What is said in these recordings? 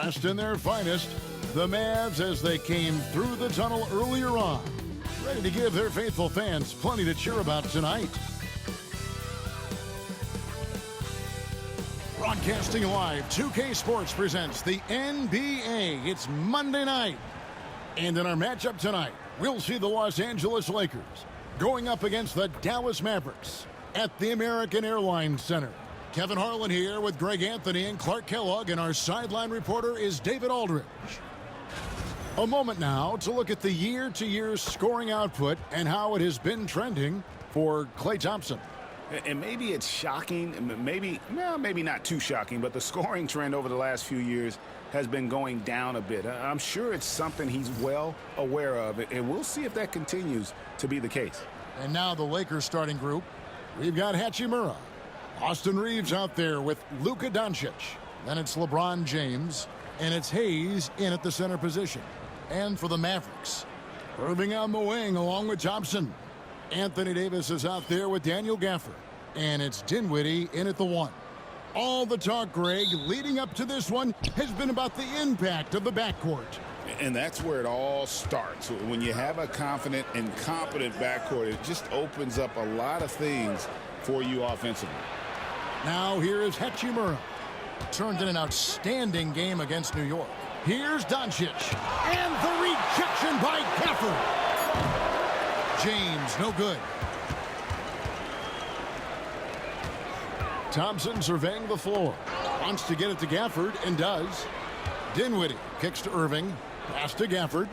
Dressed in their finest, the Mavs as they came through the tunnel earlier on, ready to give their faithful fans plenty to cheer about tonight. Broadcasting live, 2K Sports presents the NBA. It's Monday night. And in our matchup tonight, we'll see the Los Angeles Lakers going up against the Dallas Mavericks at the American Airlines Center. Kevin Harlan here with Greg Anthony and Clark Kellogg, and our sideline reporter is David Aldridge. A moment now to look at the year-to-year scoring output and how it has been trending for Klay Thompson. And maybe it's shocking, maybe not too shocking, but the scoring trend over the last few years has been going down a bit. I'm sure it's something he's well aware of, and we'll see if that continues to be the case. And now the Lakers starting group. We've got Hachimura, Austin Reeves out there with Luka Doncic. Then it's LeBron James, and it's Hayes in at the center position. And for the Mavericks, Irving on the wing along with Thompson. Anthony Davis is out there with Daniel Gafford. And it's Dinwiddie in at the 1. All the talk, Greg, leading up to this one has been about the impact of the backcourt. And that's where it all starts. When you have a confident and competent backcourt, it just opens up a lot of things for you offensively. Now here is Hachimura. Turned in an outstanding game against New York. Here's Doncic. And the rejection by Gafford. James, no good. Thompson surveying the floor. Wants to get it to Gafford, and does. Dinwiddie kicks to Irving. Pass to Gafford.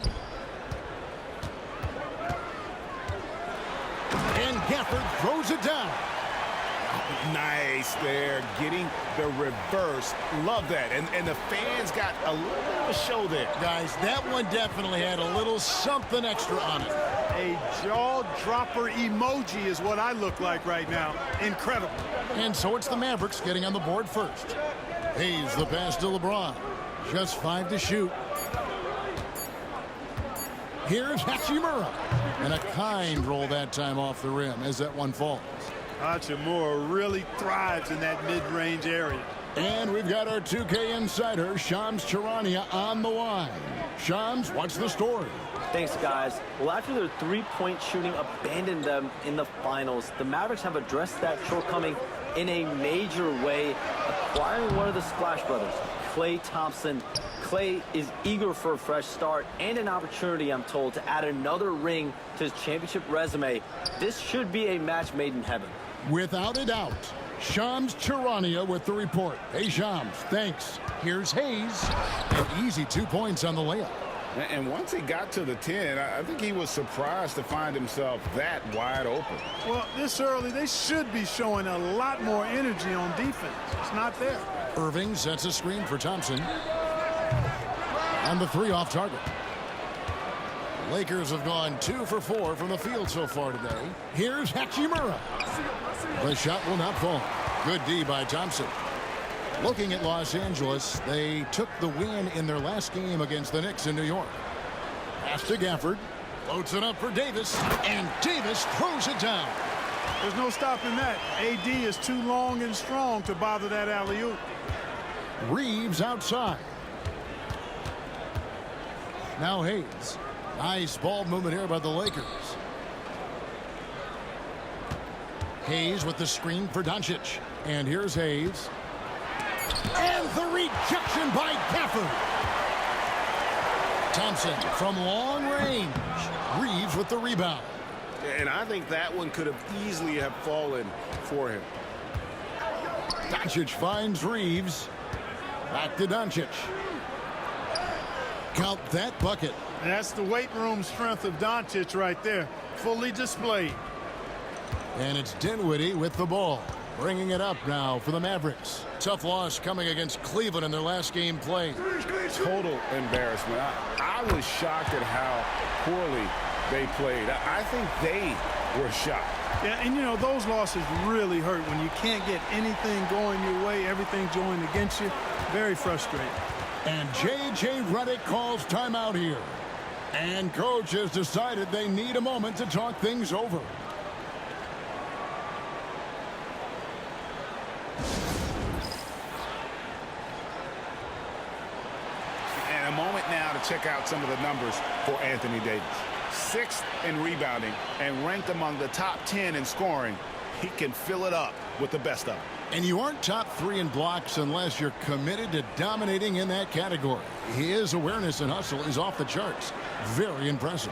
And Gafford throws it down. Nice there, getting the reverse. Love that. And the fans got a little bit of a show there. Guys, that one definitely had a little something extra on it. A jaw-dropper emoji is what I look like right now. Incredible. And so it's the Mavericks getting on the board first. Hayes the pass to LeBron. Just 5 to shoot. Here's Hachimura. And a kind roll that time off the rim as that one falls. Hachimura really thrives in that mid-range area. And we've got our 2K insider, Shams Charania, on the line. Shams, what's the story? Thanks, guys. Well, after their three-point shooting abandoned them in the finals, the Mavericks have addressed that shortcoming in a major way, acquiring one of the Splash Brothers, Klay Thompson. Klay is eager for a fresh start and an opportunity, I'm told, to add another ring to his championship resume. This should be a match made in heaven. Without a doubt. Shams Charania with the report. Hey, Shams, thanks. Here's Hayes. An easy 2 points on the layup. And once he got to the 10, I think he was surprised to find himself that wide open. Well, this early, they should be showing a lot more energy on defense. It's not there. Irving sets a screen for Thompson. And the 3 off target. Lakers have gone 2 for 4 from the field so far today. Here's Hachimura. The shot will not fall. Good D by Thompson. Looking at Los Angeles, they took the win in their last game against the Knicks in New York. Pass to Gafford. Floats it up for Davis. And Davis throws it down. There's no stopping that. AD is too long and strong to bother that alley-oop. Reeves outside. Now Hayes. Nice ball movement here by the Lakers. Hayes with the screen for Doncic. And here's Hayes. And the rejection by Gafford. Thompson from long range. Reeves with the rebound. And I think that one could have easily have fallen for him. Doncic finds Reeves. Back to Doncic. Count that bucket. And that's the weight room strength of Doncic right there. Fully displayed. And it's Dinwiddie with the ball. Bringing it up now for the Mavericks. Tough loss coming against Cleveland in their last game played. Total embarrassment. I was shocked at how poorly they played. I think they were shocked. Yeah, and you know, those losses really hurt when you can't get anything going your way, everything's going against you. Very frustrating. And J.J. Redick calls timeout here. And coach has decided they need a moment to talk things over. moment now to check out some of the numbers for Anthony Davis. 6th in rebounding and ranked among the top 10 in scoring. He can fill it up with the best of them. And you aren't top 3 in blocks unless you're committed to dominating in that category. His awareness and hustle is off the charts. Very impressive.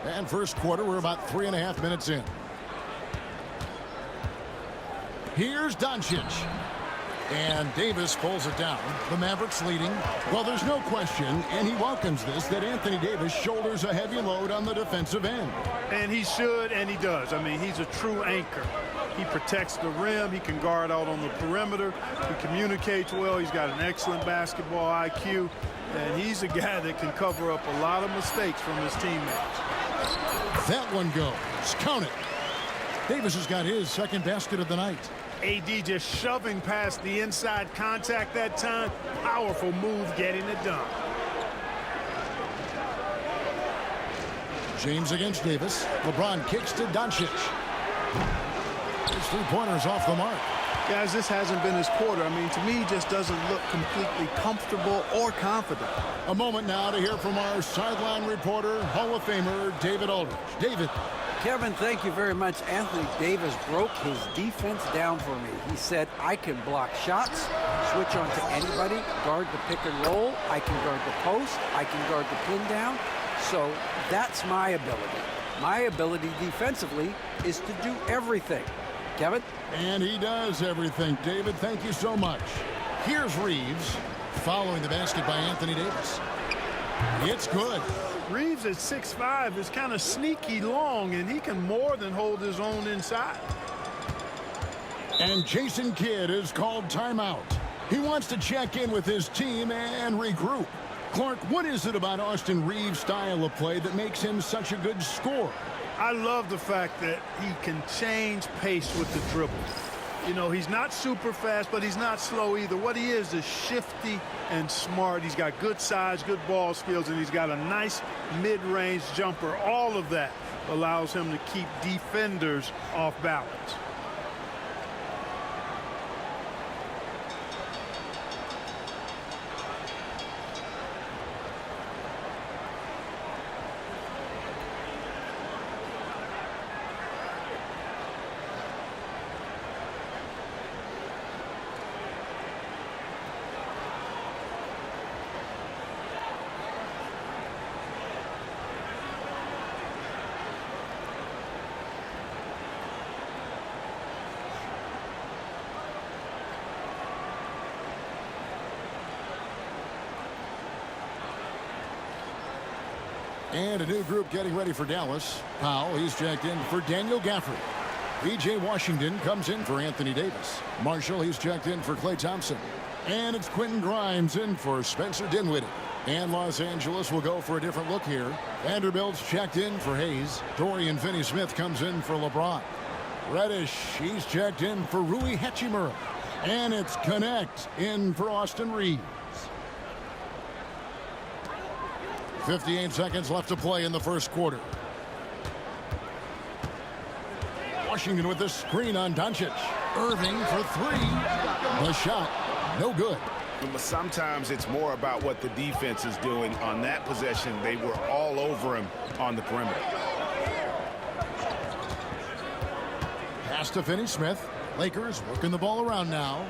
And first quarter, we're about 3.5 minutes in. Here's Doncic. And Davis pulls it down. The Mavericks leading. Well, there's no question, and he welcomes this, that Anthony Davis shoulders a heavy load on the defensive end. And he should, and he does. I mean, he's a true anchor. He protects the rim. He can guard out on the perimeter. He communicates well. He's got an excellent basketball IQ. And he's a guy that can cover up a lot of mistakes from his teammates. That one goes. Count it. Davis has got his second basket of the night. AD just shoving past the inside contact that time. Powerful move getting it done. James against Davis. LeBron kicks to Doncic. His three-pointers off the mark. Guys, this hasn't been his quarter. I mean, to me, he just doesn't look completely comfortable or confident. A moment now to hear from our sideline reporter, Hall of Famer David Aldridge. David. Kevin, thank you very much. Anthony Davis broke his defense down for me. He said, I can block shots, switch on to anybody, guard the pick and roll, I can guard the post, I can guard the pin down. So that's my ability. My ability defensively is to do everything. Kevin? And he does everything. David, thank you so much. Here's Reeves following the basket by Anthony Davis. It's good. Reeves at 6'5" is kind of sneaky long, and he can more than hold his own inside. And Jason Kidd is called timeout. He wants to check in with his team and regroup. Clark, what is it about Austin Reeves' style of play that makes him such a good scorer? I love the fact that he can change pace with the dribble. You know, he's not super fast, but he's not slow either. What he is shifty and smart. He's got good size, good ball skills, and he's got a nice mid-range jumper. All of that allows him to keep defenders off balance. And a new group getting ready for Dallas. Powell, he's checked in for Daniel Gafford. B.J. Washington comes in for Anthony Davis. Marshall, he's checked in for Klay Thompson. And it's Quentin Grimes in for Spencer Dinwiddie. And Los Angeles will go for a different look here. Vanderbilt's checked in for Hayes. Dorian Finney-Smith comes in for LeBron. Reddish, he's checked in for Rui Hachimura. And it's Connect in for Austin Reeves. 58 seconds left to play in the first quarter. Washington with the screen on Doncic. Irving for three. The shot, no good. But sometimes it's more about what the defense is doing on that possession. They were all over him on the perimeter. Pass to Finney-Smith. Lakers working the ball around now.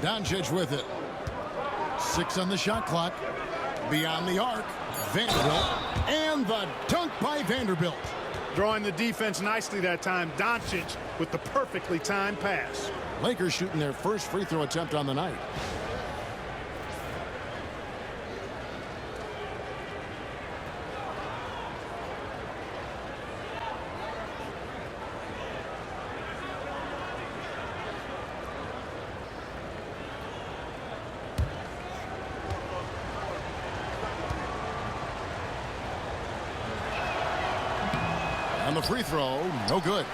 Doncic with it. 6 on the shot clock. Beyond the arc, Vanderbilt, and the dunk by Vanderbilt. Drawing the defense nicely that time. Doncic with the perfectly timed pass. Lakers shooting their first free throw attempt on the night. On the free throw, no good.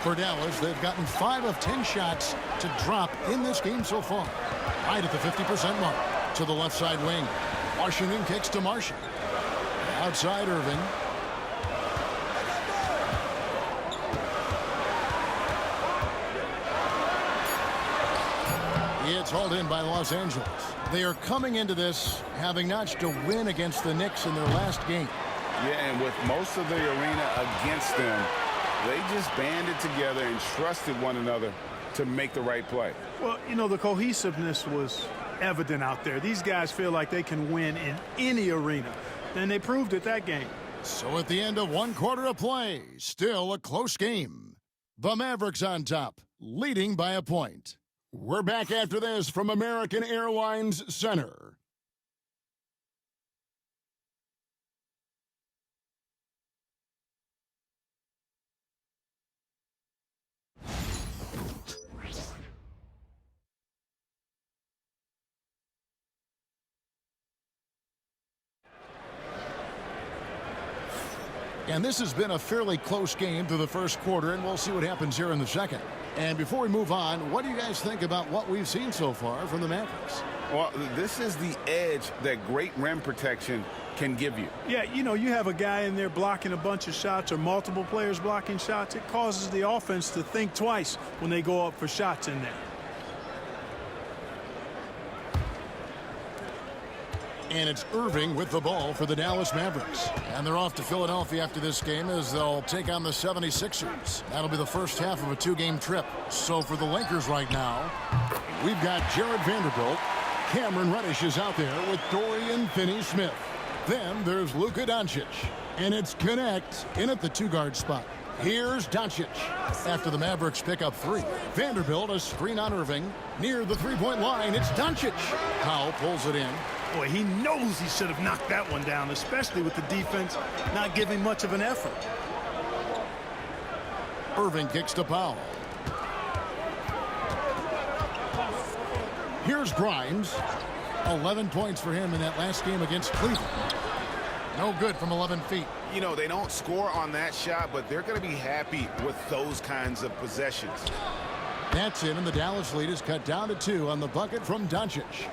For Dallas, they've gotten 5 of 10 shots to drop in this game so far. Right at the 50% mark. To the left side wing. Washington kicks to Marshall. Outside Irving. gets hauled in by Los Angeles. They are coming into this having notched a win against the Knicks in their last game. Yeah, and with most of the arena against them, they just banded together and trusted one another to make the right play. Well, you know, the cohesiveness was evident out there. These guys feel like they can win in any arena, and they proved it that game. So at the end of one quarter of play, still a close game. The Mavericks on top, leading by a point. We're back after this from American Airlines Center. And this has been a fairly close game through the first quarter, and we'll see what happens here in the second. And before we move on, what do you guys think about what we've seen so far from the Mavericks? Well, this is the edge that great rim protection can give you. Yeah, you know, you have a guy in there blocking a bunch of shots or multiple players blocking shots. It causes the offense to think twice when they go up for shots in there. And it's Irving with the ball for the Dallas Mavericks. And they're off to Philadelphia after this game as they'll take on the 76ers. That'll be the first half of a two-game trip. So for the Lakers right now, we've got Jared Vanderbilt. Cameron Reddish is out there with Dorian Finney-Smith. Then there's Luka Doncic. And it's Connect in at the two-guard spot. Here's Doncic. After the Mavericks pick up three. Vanderbilt, a screen on Irving. Near the three-point line, it's Doncic. Powell pulls it in. Boy, he knows he should have knocked that one down, especially with the defense not giving much of an effort. Irving kicks to Powell. Here's Grimes. 11 points for him in that last game against Cleveland. No good from 11 feet. You know, they don't score on that shot, but they're going to be happy with those kinds of possessions. That's in, and the Dallas lead is cut down to 2 on the bucket from Doncic.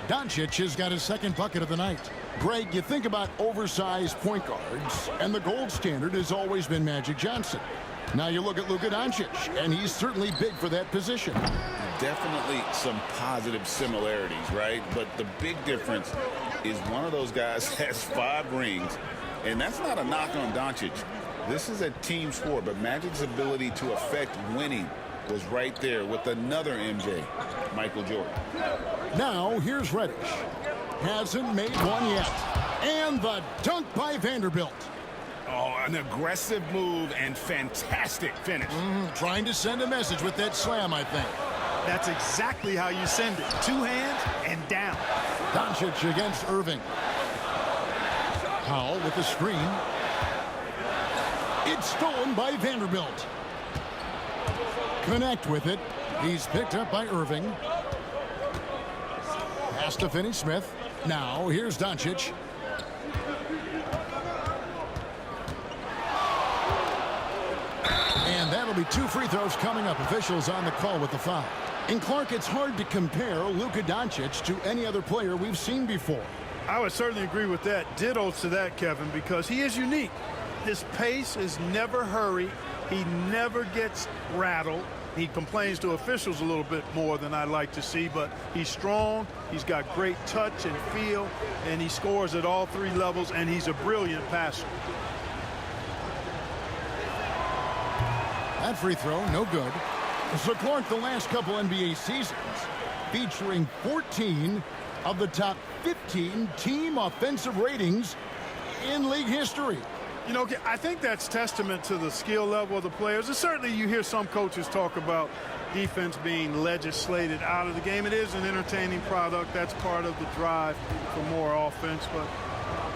Doncic has got his second bucket of the night. Greg, you think about oversized point guards, and the gold standard has always been Magic Johnson. Now you look at Luka Doncic, and he's certainly big for that position. Definitely some positive similarities, right? But the big difference is one of those guys has 5 rings, and that's not a knock on Doncic. This is a team sport, but Magic's ability to affect winning was right there with another MJ, Michael Jordan. Now here's Reddish. Hasn't made one yet. And the dunk by Vanderbilt. Oh, an aggressive move and fantastic finish. Trying to send a message with that slam, I think. That's exactly how you send it. 2 hands and down. Doncic against Irving. Powell with the screen. It's stolen by Vanderbilt. Connect with it. He's picked up by Irving. Pass to Finney-Smith. Now here's Doncic. And that'll be 2 free throws coming up. Officials on the call with the foul. And Clark, it's hard to compare Luka Doncic to any other player we've seen before. I would certainly agree with that. Ditto to that, Kevin, because he is unique. His pace is never hurried. He never gets rattled. He complains to officials a little bit more than I'd like to see, but he's strong, he's got great touch and feel, and he scores at all 3 levels, and he's a brilliant passer. That free throw, no good. So Clark, the last couple NBA seasons featuring 14 of the top 15 team offensive ratings in league history. You know, I think that's testament to the skill level of the players. And certainly you hear some coaches talk about defense being legislated out of the game. It is an entertaining product. That's part of the drive for more offense. But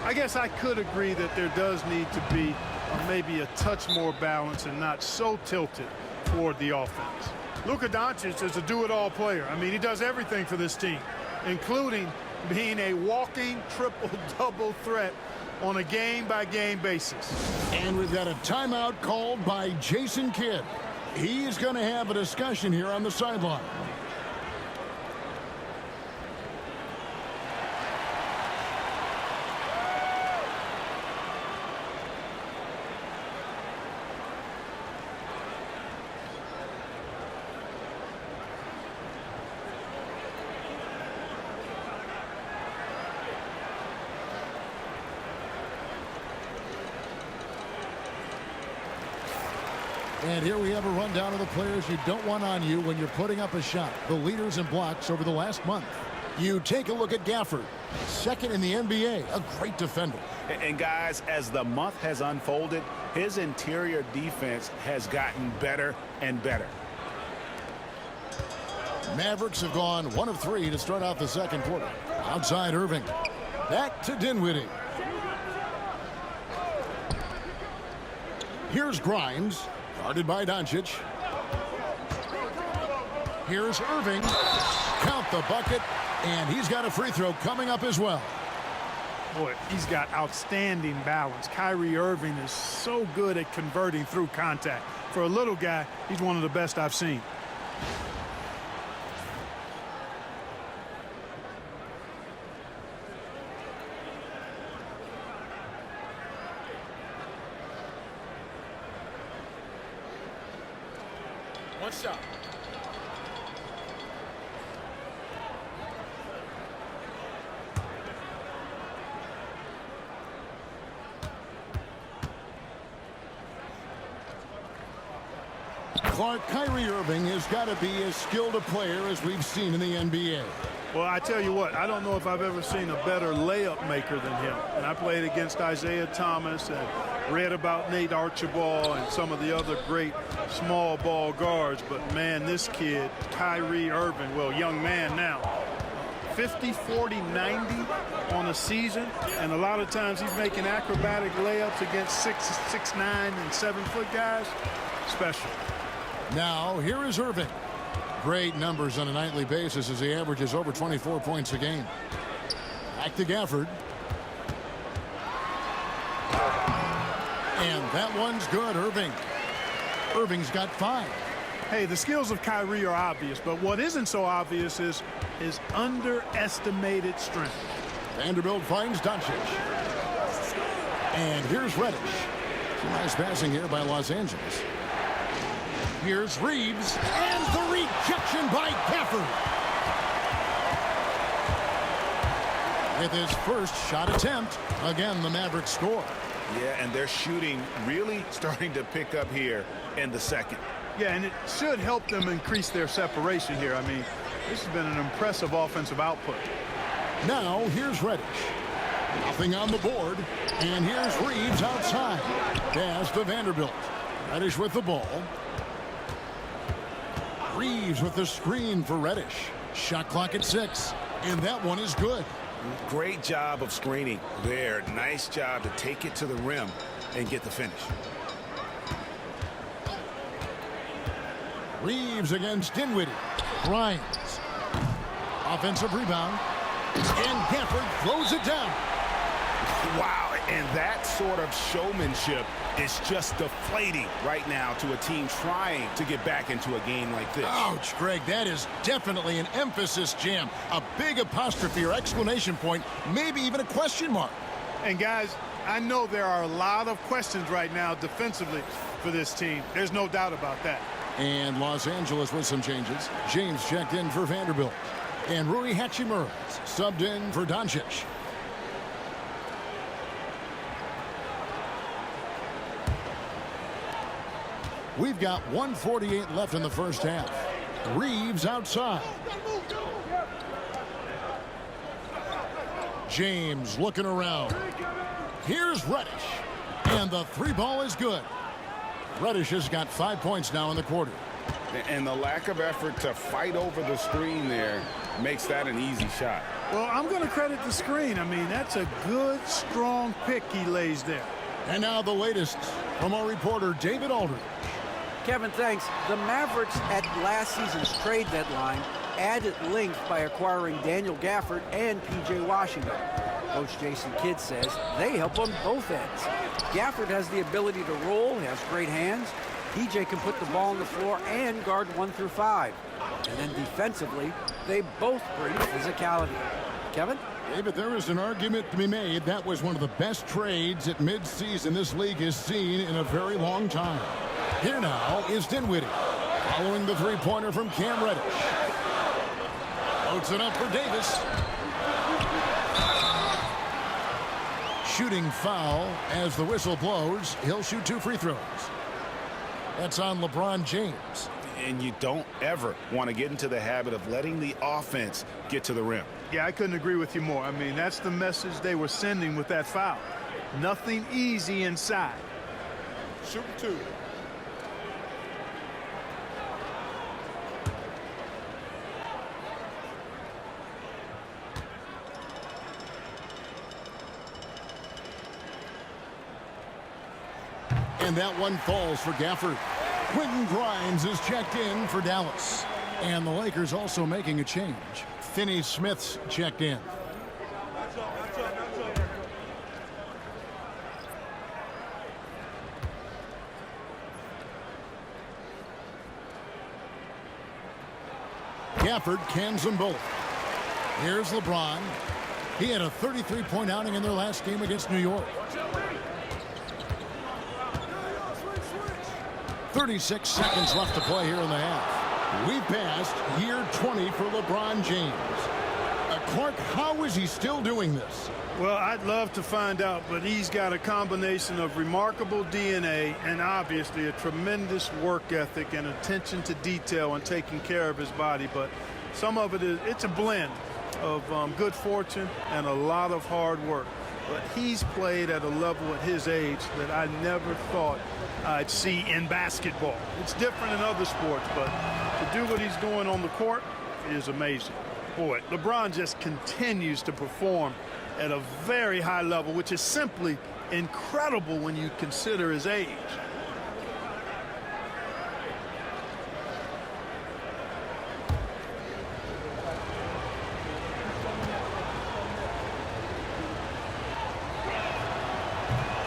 I guess I could agree that there does need to be maybe a touch more balance and not so tilted toward the offense. Luka Doncic is a do-it-all player. I mean, he does everything for this team, including being a walking triple-double threat on a game-by-game basis. And we've got a timeout called by Jason Kidd. He's going to have a discussion here on the sideline. And here we have a rundown of the players you don't want on you when you're putting up a shot. The leaders in blocks over the last month. You take a look at Gafford, second in the NBA, a great defender. And guys, as the month has unfolded, his interior defense has gotten better and better. Mavericks have gone 1 of 3 to start out the second quarter. Outside Irving. Back to Dinwiddie. Here's Grimes, guarded by Doncic. Here's Irving. Count the bucket, and he's got a free throw coming up as well. Boy, he's got outstanding balance. Kyrie Irving is so good at converting through contact. For a little guy, he's one of the best I've seen. One shot. Clark, Kyrie Irving has got to be as skilled a player as we've seen in the NBA. Well, I tell you what, I don't know if I've ever seen a better layup maker than him. And I played against Isaiah Thomas and read about Nate Archibald and some of the other great small ball guards. But, man, this kid, Kyrie Irving, well, young man now, 50, 40, 90 on a season. And a lot of times he's making acrobatic layups against 6'9", and 7-foot guys. Special. Now, here is Irving. Great numbers on a nightly basis as he averages over 24 points a game. Back to Gafford. And that one's good, Irving. Irving's got 5. Hey, the skills of Kyrie are obvious, but what isn't so obvious is his underestimated strength. Vanderbilt finds Doncic. And here's Reddish. Some nice passing here by Los Angeles. Here's Reeves, and the rejection by Gafford. With his first shot attempt, again the Mavericks score. Yeah, and their shooting really starting to pick up here in the second. Yeah, and it should help them increase their separation here. I mean, this has been an impressive offensive output. Now here's Reddish. Nothing on the board, and here's Reeves outside. Pass to Vanderbilt. Reddish with the ball. Reeves with the screen for Reddish. Shot clock at 6, and that one is good. Great job of screening there. Nice job to take it to the rim and get the finish. Reeves against Dinwiddie. Grimes. Offensive rebound. And Gafford throws it down. Wow, and that sort of showmanship is just deflating right now to a team trying to get back into a game like this. Ouch, Greg, that is definitely an emphasis jam. A big apostrophe or exclamation point, maybe even a question mark. And guys, I know there are a lot of questions right now defensively for this team. There's no doubt about that. And Los Angeles with some changes. James checked in for Vanderbilt. And Rui Hachimura subbed in for Doncic. We've got 1:48 left in the first half. Reeves outside. James looking around. Here's Reddish. And the 3 ball is good. Reddish has got 5 points now in the quarter. And the lack of effort to fight over the screen there makes that an easy shot. Well, I'm going to credit the screen. I mean, that's a good, strong pick he lays there. And now the latest from our reporter, David Aldridge. Kevin, thanks. The Mavericks at last season's trade deadline added length by acquiring Daniel Gafford and P.J. Washington. Coach Jason Kidd says they help on both ends. Gafford has the ability to roll, has great hands. P.J. can put the ball on the floor and guard 1 through 5. And then defensively, they both bring physicality. Kevin? David, there is an argument to be made. That was one of the best trades at midseason this league has seen in a very long time. Here now is Dinwiddie, following the three-pointer from Cam Reddish. Loads it up for Davis. Shooting foul as the whistle blows. He'll shoot 2 free throws. That's on LeBron James. And you don't ever want to get into the habit of letting the offense get to the rim. Yeah, I couldn't agree with you more. I mean, that's the message they were sending with that foul. Nothing easy inside. Shoot 2. And that one falls for Gafford. Quentin Grimes is checked in for Dallas. And the Lakers also making a change. Finney-Smith's checked in. Gafford cans them both. Here's LeBron. He had a 33-point outing in their last game against New York. 36 seconds left to play here in the half. We've passed year 20 for LeBron James. Clark, how is he still doing this? Well, I'd love to find out, but he's got a combination of remarkable DNA and obviously a tremendous work ethic and attention to detail and taking care of his body. But some of it's a blend of good fortune and a lot of hard work. But he's played at a level at his age that I never thought I'd see in basketball. It's different in other sports, but to do what he's doing on the court is amazing. Boy, LeBron just continues to perform at a very high level, which is simply incredible when you consider his age.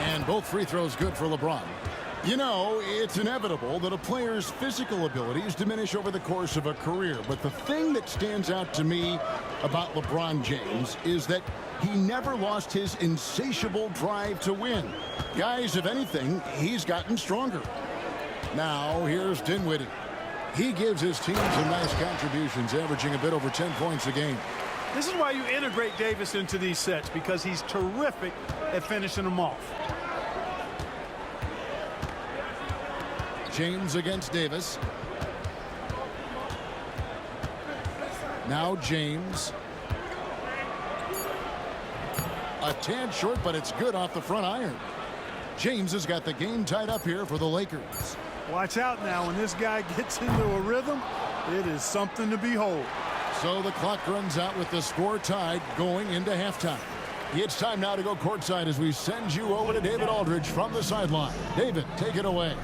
And both free throws good for LeBron. You know, it's inevitable that a player's physical abilities diminish over the course of a career. But the thing that stands out to me about LeBron James is that he never lost his insatiable drive to win. Guys, if anything, he's gotten stronger. Now, here's Dinwiddie. He gives his team some nice contributions, averaging a bit over 10 points a game. This is why you integrate Davis into these sets, because he's terrific at finishing them off. James against Davis. Now James. A tad short, but it's good off the front iron. James has got the game tied up here for the Lakers. Watch out now. When this guy gets into a rhythm, it is something to behold. So the clock runs out with the score tied going into halftime. It's time now to go courtside as we send you over to David Aldridge from the sideline. David, take it away.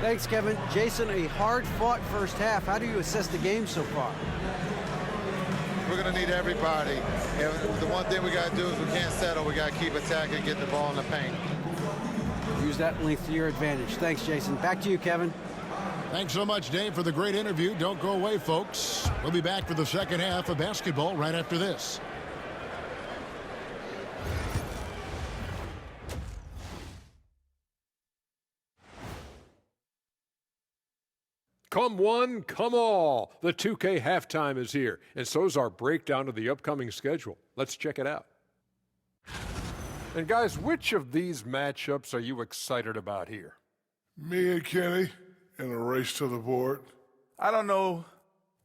Thanks, Kevin. Jason, a hard-fought first half. How do you assess the game so far? We're going to need everybody. And the one thing we got to do is we can't settle. We got to keep attacking, get the ball in the paint. Use that length to your advantage. Thanks, Jason. Back to you, Kevin. Thanks so much, Dave, for the great interview. Don't go away, folks. We'll be back for the second half of basketball right after this. Come one, come all. The 2K halftime is here, and so's our breakdown of the upcoming schedule. Let's check it out. And guys, which of these matchups are you excited about here? Me and Kenny in a race to the board. I don't know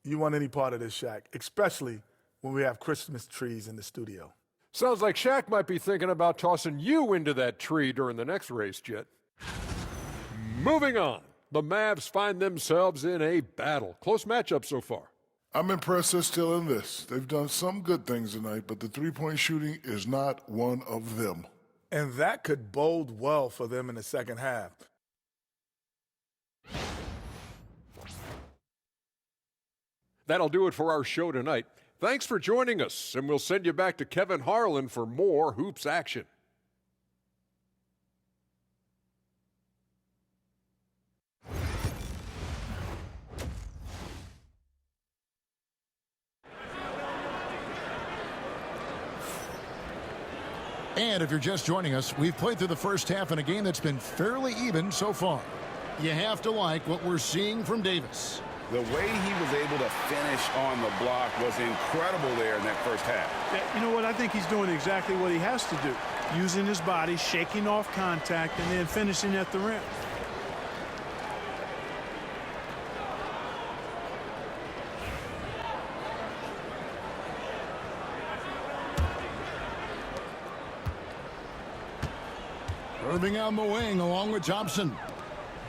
you want any part of this, Shaq, especially when we have Christmas trees in the studio. Sounds like Shaq might be thinking about tossing you into that tree during the next race, Jet. Moving on. The Mavs find themselves in a battle. Close matchup so far. I'm impressed they're still in this. They've done some good things tonight, but the three-point shooting is not one of them. And that could bode well for them in the second half. That'll do it for our show tonight. Thanks for joining us, and we'll send you back to Kevin Harlan for more hoops action. And if you're just joining us, we've played through the first half in a game that's been fairly even so far. You have to like what we're seeing from Davis. The way he was able to finish on the block was incredible there in that first half. Yeah, you know what? I think he's doing exactly what he has to do. Using his body, shaking off contact, and then finishing at the rim. Irving on the wing along with Thompson.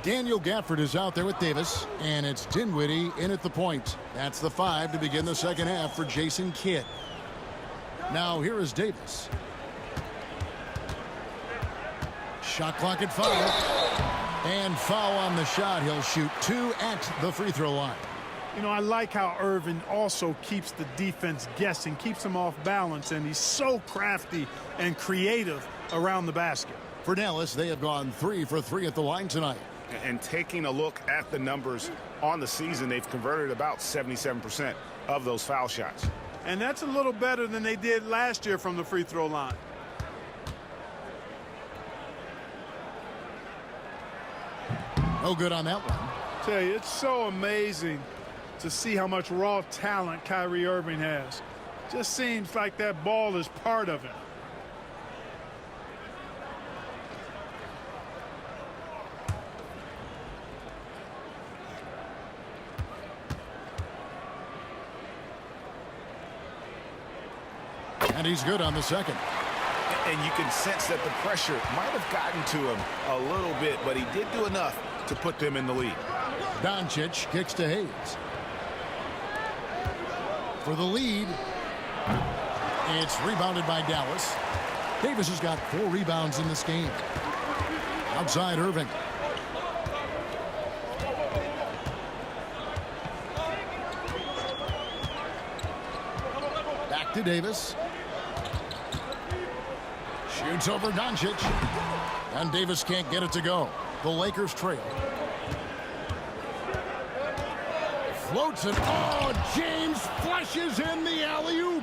Daniel Gafford is out there with Davis, and it's Dinwiddie in at the point. That's the 5 to begin the second half for Jason Kidd. Now here is Davis. Shot clock at 5. And foul on the shot. He'll shoot 2 at the free throw line. You know, I like how Irving also keeps the defense guessing, keeps them off balance, and he's so crafty and creative around the basket. For Dallas, they have gone 3 for 3 at the line tonight. And taking a look at the numbers on the season, they've converted about 77% of those foul shots. And that's a little better than they did last year from the free throw line. No good on that one. Tell you, it's so amazing to see how much raw talent Kyrie Irving has. Just seems like that ball is part of him. And he's good on the second. And you can sense that the pressure might have gotten to him a little bit, but he did do enough to put them in the lead. Doncic kicks to Hayes. For the lead. It's rebounded by Dallas. Davis has got 4 rebounds in this game. Outside Irving. Back to Davis. Shoots over Doncic. And Davis can't get it to go. The Lakers trail. Floats it. Oh, James flushes in the alley-oop.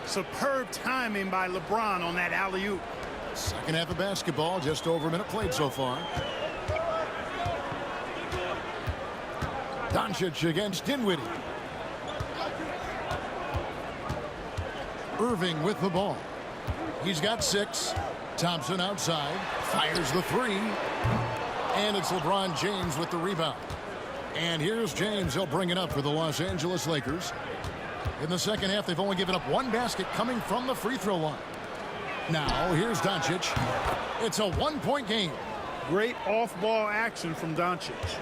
Superb timing by LeBron on that alley-oop. Second half of basketball, just over a minute played so far. Doncic against Dinwiddie. Irving with the ball. He's got 6. Thompson outside. Fires the 3. And it's LeBron James with the rebound. And here's James. He'll bring it up for the Los Angeles Lakers. In the second half, they've only given up 1 basket coming from the free throw line. Now, here's Doncic. It's a 1-point game. Great off-ball action from Doncic.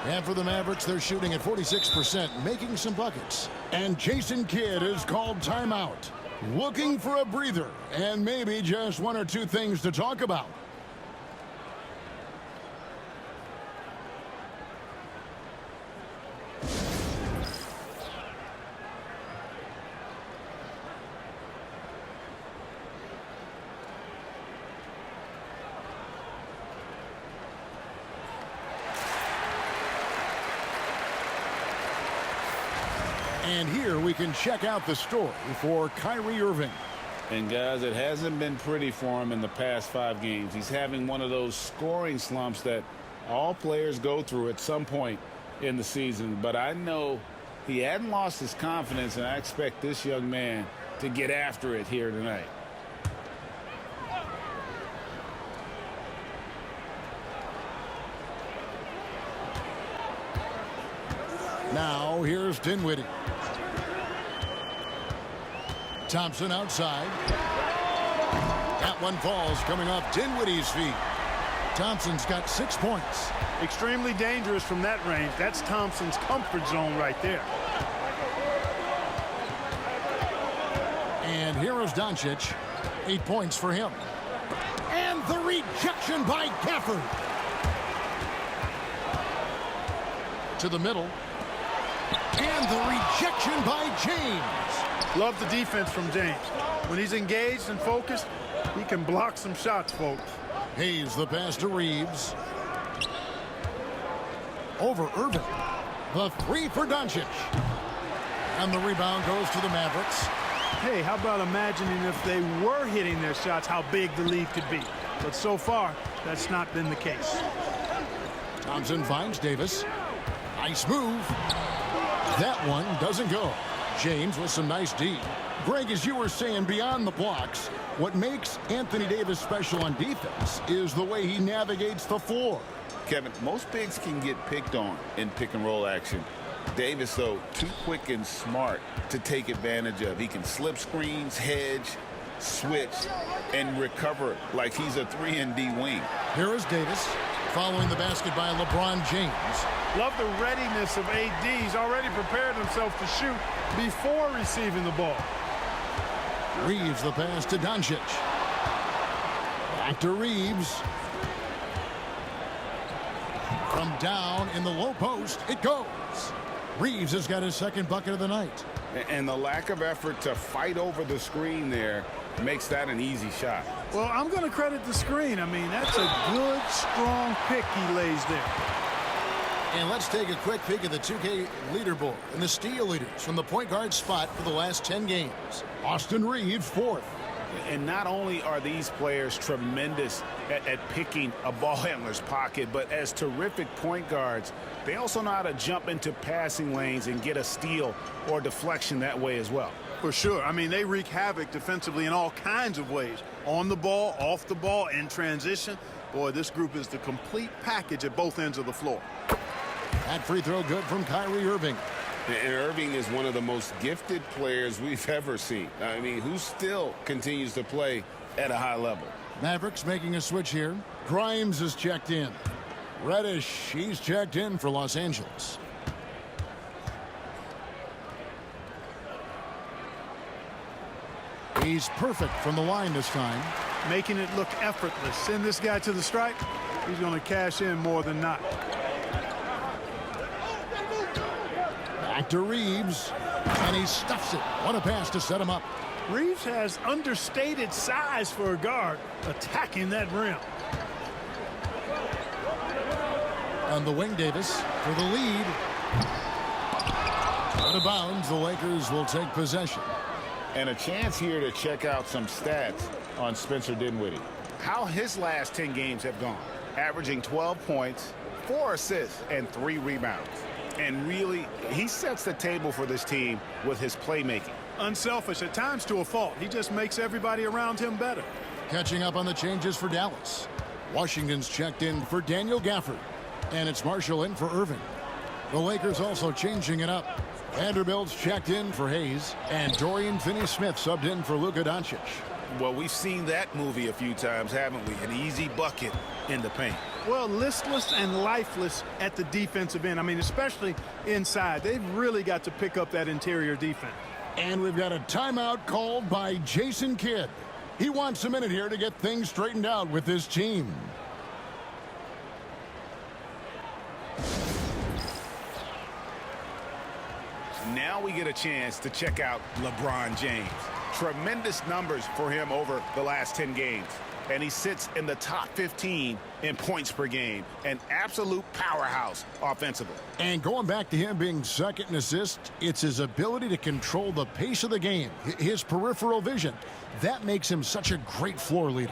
And for the Mavericks, they're shooting at 46%, making some buckets. And Jason Kidd is called timeout. Looking for a breather and maybe just 1 or 2 things to talk about. And here we can check out the story for Kyrie Irving. And guys, it hasn't been pretty for him in the past 5 games. He's having one of those scoring slumps that all players go through at some point in the season. But I know he hadn't lost his confidence, and I expect this young man to get after it here tonight. Now here's Dinwiddie. Thompson outside. That one falls coming off Dinwiddie's feet. Thompson's got 6 points. Extremely dangerous from that range. That's Thompson's comfort zone right there. And here is Doncic. 8 points for him. And the rejection by Gafford. To the middle. And the rejection by James. Love the defense from James. When he's engaged and focused, he can block some shots, folks. Hayes the pass to Reeves. Over Irving. The 3 for Doncic. And the rebound goes to the Mavericks. Hey, how about imagining if they were hitting their shots, how big the lead could be. But so far, that's not been the case. Thompson finds Davis. Nice move. That one doesn't go. James with some nice D. Greg, as you were saying, beyond the blocks, what makes Anthony Davis special on defense is the way he navigates the floor. Kevin, most bigs can get picked on in pick-and-roll action. Davis, though, too quick and smart to take advantage of. He can slip screens, hedge, switch, and recover like he's a 3-and-D wing. Here is Davis following the basket by LeBron James. Love the readiness of AD. He's already prepared himself to shoot before receiving the ball. Reeves the pass to Doncic. Back to Reeves. From down in the low post, it goes. Reeves has got his second bucket of the night. And the lack of effort to fight over the screen there makes that an easy shot. Well, I'm going to credit the screen. I mean, that's a good, strong pick he lays there. And let's take a quick peek at the 2K leaderboard and the steal leaders from the point guard spot for the last 10 games. Austin Reeves, 4th. And not only are these players tremendous at picking a ball handler's pocket, but as terrific point guards, they also know how to jump into passing lanes and get a steal or deflection that way as well. For sure. I mean, they wreak havoc defensively in all kinds of ways. On the ball, off the ball, in transition. Boy, this group is the complete package at both ends of the floor. That free throw good from Kyrie Irving. And Irving is one of the most gifted players we've ever seen. I mean, who still continues to play at a high level. Mavericks making a switch here. Grimes is checked in. Reddish, he's checked in for Los Angeles. He's perfect from the line this time. Making it look effortless. Send this guy to the stripe. He's going to cash in more than not. Back to Reeves, and he stuffs it. What a pass to set him up. Reeves has understated size for a guard, attacking that rim. On the wing, Davis for the lead. Out of bounds, the Lakers will take possession. And a chance here to check out some stats on Spencer Dinwiddie. How his last 10 games have gone. Averaging 12 points, 4 assists, and 3 rebounds. And really, he sets the table for this team with his playmaking. Unselfish, at times to a fault. He just makes everybody around him better. Catching up on the changes for Dallas. Washington's checked in for Daniel Gafford. And it's Marshall in for Irving. The Lakers also changing it up. Vanderbilt's checked in for Hayes. And Dorian Finney-Smith subbed in for Luka Doncic. Well, we've seen that movie a few times, haven't we? An easy bucket in the paint. Well, listless and lifeless at the defensive end. I mean, especially inside. They've really got to pick up that interior defense. And we've got a timeout called by Jason Kidd. He wants a minute here to get things straightened out with his team. Now we get a chance to check out LeBron James. Tremendous numbers for him over the last 10 games. And he sits in the top 15 in points per game. An absolute powerhouse offensively. And going back to him being second in assists, it's his ability to control the pace of the game, his peripheral vision. That makes him such a great floor leader.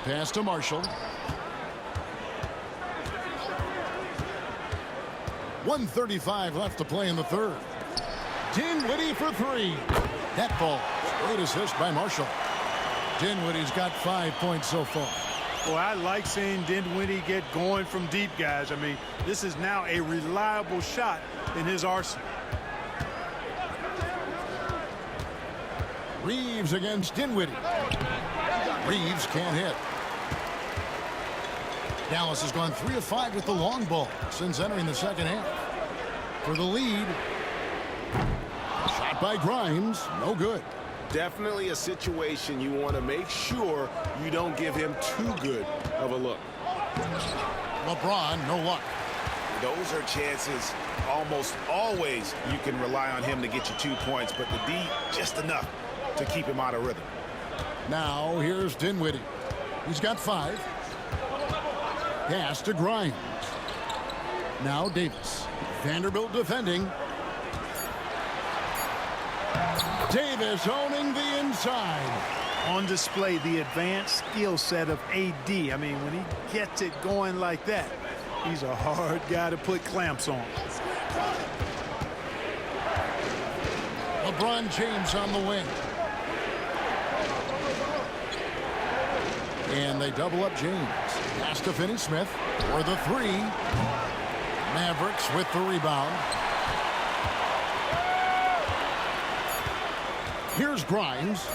Pass to Marshall. 1:35 left to play in the third. Dinwiddie for 3. That falls. Great assist by Marshall. Dinwiddie's got 5 points so far. Well, I like seeing Dinwiddie get going from deep, guys. I mean, this is now a reliable shot in his arsenal. Reeves against Dinwiddie. Reeves can't hit. Dallas has gone 3 of 5 with the long ball since entering the second half. For the lead. Shot by Grimes. No good. Definitely a situation you want to make sure you don't give him too good of a look. LeBron, no luck. Those are chances almost always you can rely on him to get you 2 points, but the D just enough to keep him out of rhythm. Now here's Dinwiddie. He's got 5. Pass to Grimes. Now Davis. Vanderbilt defending. Davis owning the inside. On display, the advanced skill set of AD. I mean, when he gets it going like that, he's a hard guy to put clamps on. LeBron James on the wing. And they double up James. Pass to Finney-Smith for the 3. Mavericks with the rebound. Here's Grimes.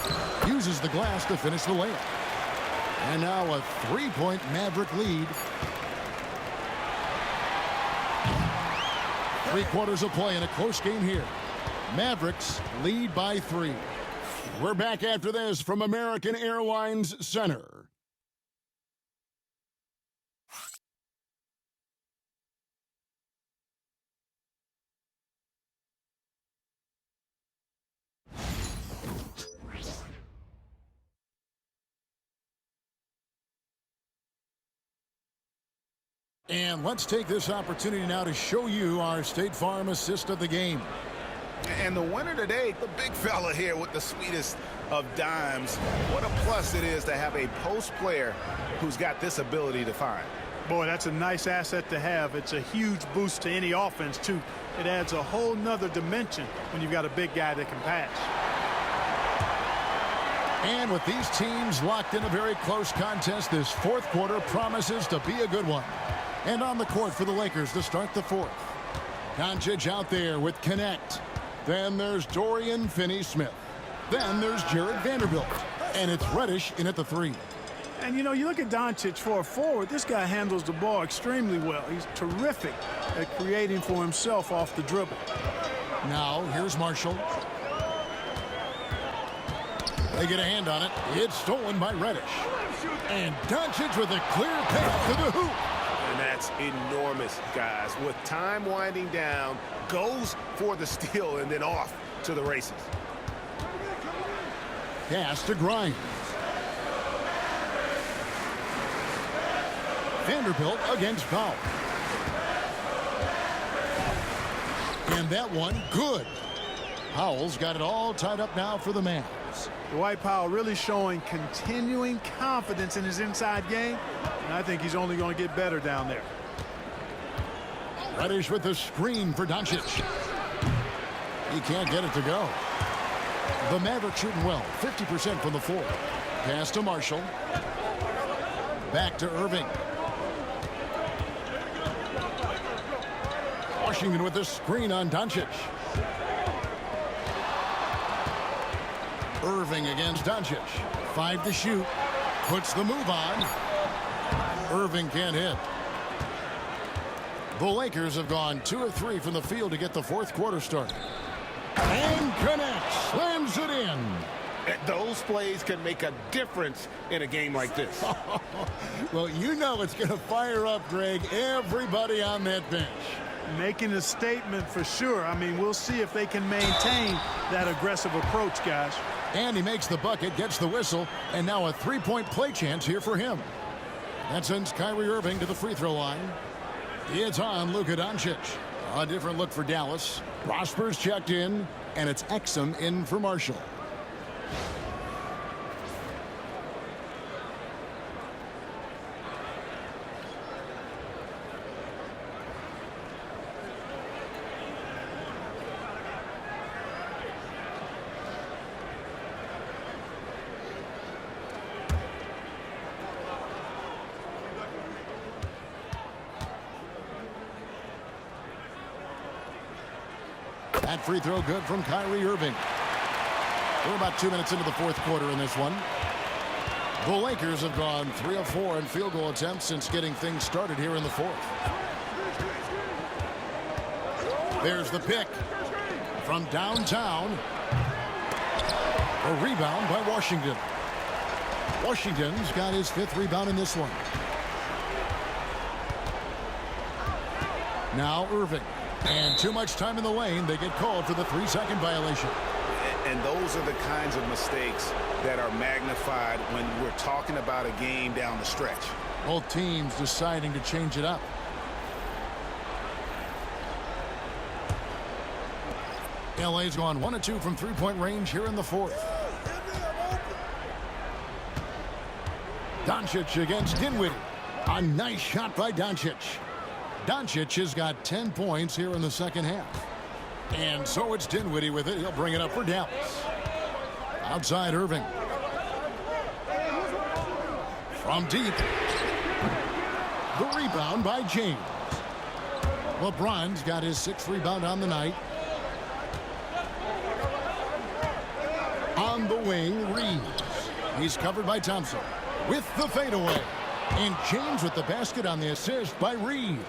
Uses the glass to finish the layup. And now a 3-point Maverick lead. 3/4 of play in a close game here. Mavericks lead by 3. We're back after this from American Airlines Center. And let's take this opportunity now to show you our State Farm assist of the game. And the winner today, the big fella here with the sweetest of dimes. What a plus it is to have a post player who's got this ability to find. Boy, that's a nice asset to have. It's a huge boost to any offense, too. It adds a whole nother dimension when you've got a big guy that can pass. And with these teams locked in a very close contest, this 4th quarter promises to be a good one. And on the court for the Lakers to start the 4th. Doncic out there with Connect. Then there's Dorian Finney-Smith. Then there's Jared Vanderbilt. And it's Reddish in at the 3. And, you know, you look at Doncic for a forward, this guy handles the ball extremely well. He's terrific at creating for himself off the dribble. Now, here's Marshall. They get a hand on it. It's stolen by Reddish. And Doncic with a clear pass to the hoop. And that's enormous, guys. With time winding down, goes for the steal and then off to the races. Pass to Grimes. Vanderbilt against Powell. And that one, good. Powell's got it all tied up now for the Mavs. Dwight Powell really showing continuing confidence in his inside game. And I think he's only going to get better down there. Reddish with the screen for Doncic. He can't get it to go. The Mavericks shooting well, 50% from the floor. Pass to Marshall. Back to Irving. Washington with the screen on Doncic. Irving against Doncic. 5 to shoot. Puts the move on. Irving can't hit. The Lakers have gone 2 of 3 from the field to get the 4th quarter started. And connects. Slams it in. Those plays can make a difference in a game like this. Well, you know it's going to fire up, Greg, everybody on that bench. Making a statement for sure. I mean, we'll see if they can maintain that aggressive approach, guys. And he makes the bucket, gets the whistle, and now a 3-point play chance here for him. That sends Kyrie Irving to the free throw line. It's on Luka Doncic. A different look for Dallas. Prosper's checked in, and it's Exum in for Marshall. That free throw good from Kyrie Irving. We're about 2 minutes into the 4th quarter in this one. The Lakers have gone 3 of 4 in field goal attempts since getting things started here in the 4th. There's the pick from downtown. A rebound by Washington. Washington's got his 5th rebound in this one. Now Irving. And too much time in the lane. They get called for the 3-second violation. And those are the kinds of mistakes that are magnified when we're talking about a game down the stretch. Both teams deciding to change it up. LA's gone 1 of 2 from 3-point range here in the 4th. Doncic against Dinwiddie. A nice shot by Doncic. Doncic has got 10 points here in the 2nd half. And so it's Dinwiddie with it. He'll bring it up for Dallas. Outside Irving. From deep. The rebound by James. LeBron's got his 6th rebound on the night. on the wing, Reeves. He's covered by Thompson with the fadeaway. And James with the basket on the assist by Reeves.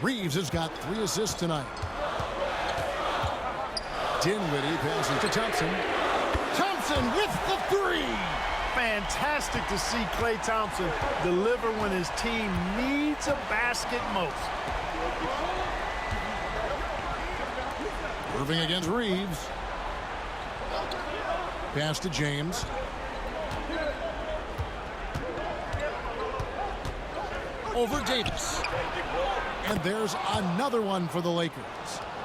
Reeves has got 3 assists tonight. Dinwiddie passes to Thompson. Thompson with the 3. Fantastic to see Klay Thompson deliver when his team needs a basket most. Irving against Reeves. Pass to James. Over Davis. And there's another one for the Lakers.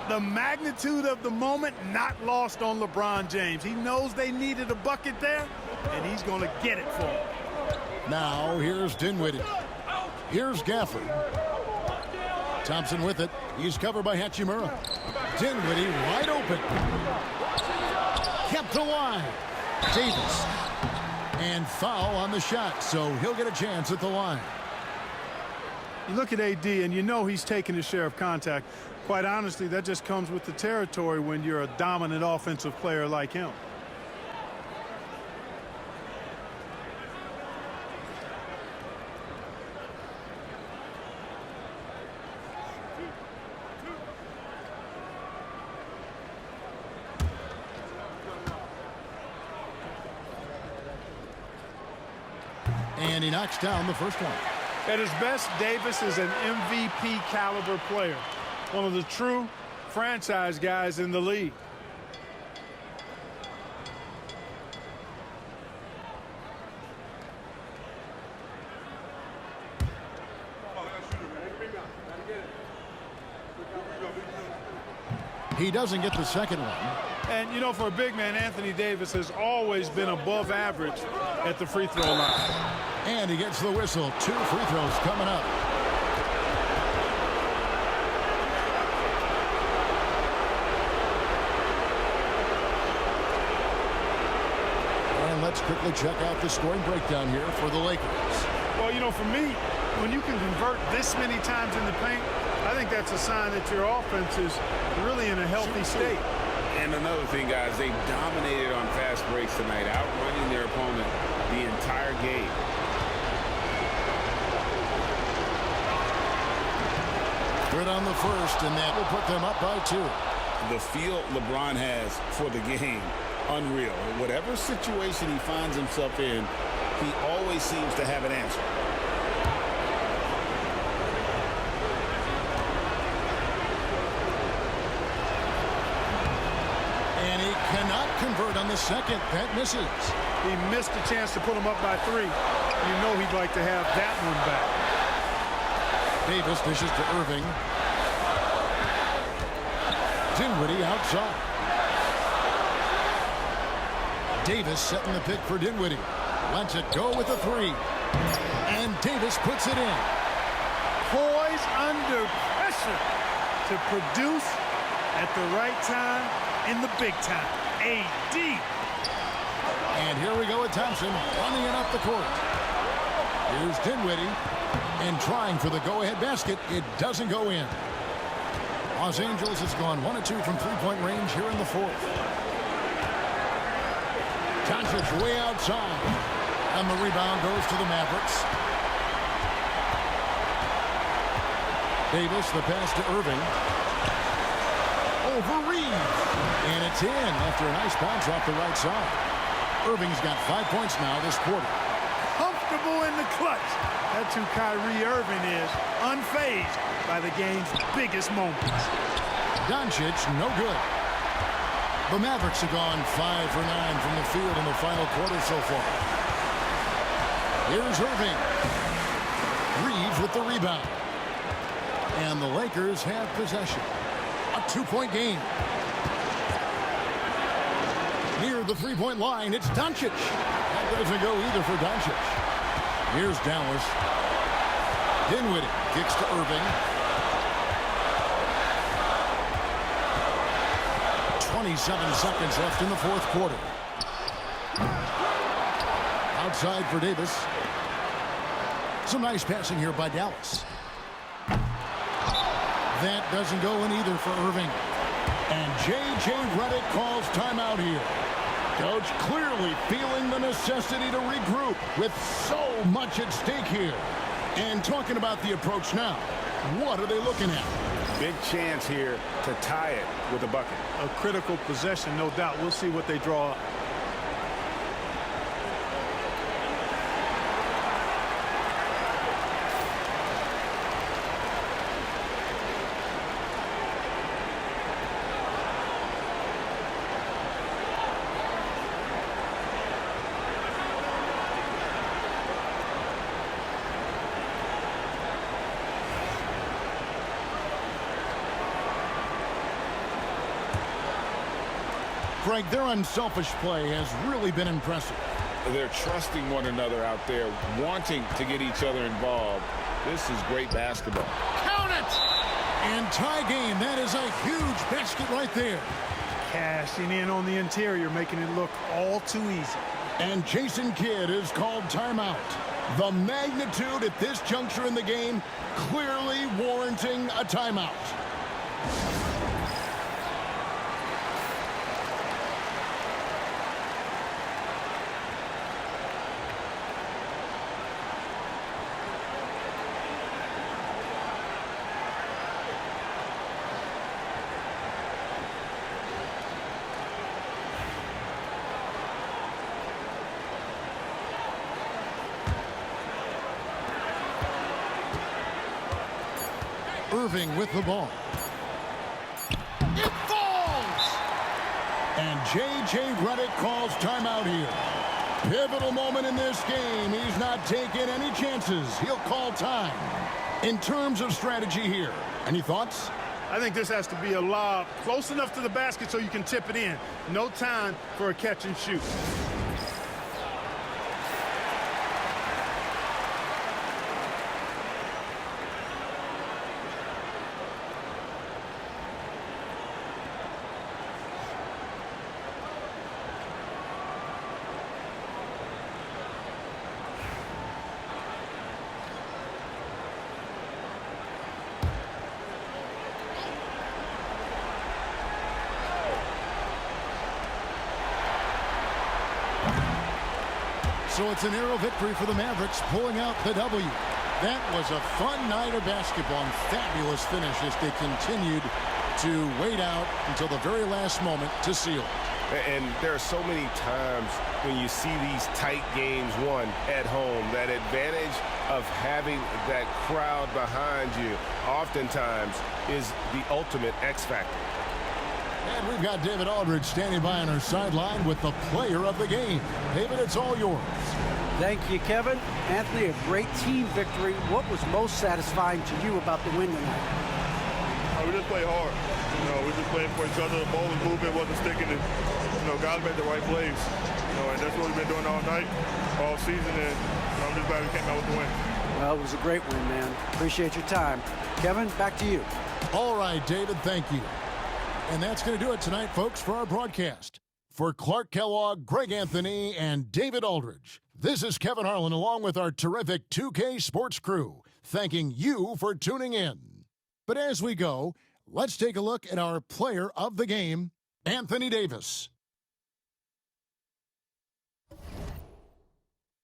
The magnitude of the moment not lost on LeBron James. He knows they needed a bucket there, and he's going to get it for them. Now here's Dinwiddie. Here's Gafford. Thompson with it. He's covered by Hachimura. Dinwiddie wide open. Kept alive. Davis. And foul on the shot, so he'll get a chance at the line. You look at AD, and you know he's taking his share of contact. Quite honestly, that just comes with the territory when you're a dominant offensive player like him. And he knocks down the first one. At his best, Davis is an MVP caliber player. One of the true franchise guys in the league. He doesn't get the second one. And, you know, for a big man, Anthony Davis has always been above average at the free throw line. And he gets the whistle. 2 free throws coming up. And let's quickly check out the scoring breakdown here for the Lakers. Well, you know, for me, when you can convert this many times in the paint, I think that's a sign that your offense is really in a healthy state. And another thing, guys, they dominated on fast breaks tonight, outrunning their opponent the entire game. Good on the first, and that will put them up by 2. The feel LeBron has for the game, unreal. Whatever situation he finds himself in, he always seems to have an answer. And he cannot convert on the second. That misses. He missed a chance to put him up by 3. You know he'd like to have that one back. Davis dishes to Irving. Dinwiddie outside. Davis setting the pick for Dinwiddie. Lets it go with a 3. And Davis puts it in. Poised under pressure to produce at the right time in the big time. AD. And here we go with Thompson running it up the court. Here's Dinwiddie. And trying for the go-ahead basket. It doesn't go in. Los Angeles has gone 1 of 2 from three-point range here in the fourth. Doncic way outside. And the rebound goes to the Mavericks. Davis, the pass to Irving. Over Reeves. And it's in after a nice bounce off the right side. Irving's got 5 points now this quarter. Comfortable in the clutch. That's who Kyrie Irving is, unfazed by the game's biggest moments. Doncic, no good. The Mavericks have gone 5 for 9 from the field in the final quarter so far. Here's Irving. Reeves with the rebound. And the Lakers have possession. A 2-point game. Near the three-point line, it's Doncic. That doesn't go either for Doncic. Here's Dallas. Dinwiddie kicks to Irving. 27 seconds left in the fourth quarter. Outside for Davis. Some nice passing here by Dallas. That doesn't go in either for Irving. And J.J. Redick calls timeout here. Coach clearly feeling the necessity to regroup with so much at stake here. And talking about the approach now, what are they looking at? Big chance here to tie it with a bucket. A critical possession, no doubt. We'll see what they draw up. Greg, their unselfish play has really been impressive. They're trusting one another out there, wanting to get each other involved. This is great basketball. Count it! And tie game. That is a huge basket right there. Cashing in on the interior, making it look all too easy. And Jason Kidd is called timeout. The magnitude at this juncture in the game clearly warranting a timeout. Irving with the ball. It falls! And J.J. Redick calls timeout here. Pivotal moment in this game. He's not taking any chances. He'll call time. In terms of strategy here, any thoughts? I think this has to be a lob close enough to the basket so you can tip it in. No time for a catch and shoot. So it's a narrow victory for the Mavericks, pulling out the W. That was a fun night of basketball and fabulous finish as they continued to wait out until the very last moment to seal. And there are so many times when you see these tight games won at home, that advantage of having that crowd behind you oftentimes is the ultimate X factor. And we've got David Aldridge standing by on our sideline with the player of the game. David, it's all yours. Thank you, Kevin. Anthony, a great team victory. What was most satisfying to you about the win tonight? We just played hard. We just played for each other. The ball was moving, wasn't sticking. And, guys made the right plays. And that's what we've been doing all night, all season. And I'm just glad we came out with the win. Well, it was a great win, man. Appreciate your time. Kevin, back to you. All right, David, thank you. And that's going to do it tonight, folks, for our broadcast. For Clark Kellogg, Greg Anthony, and David Aldridge, this is Kevin Harlan along with our terrific 2K Sports crew, thanking you for tuning in. But as we go, let's take a look at our player of the game, Anthony Davis.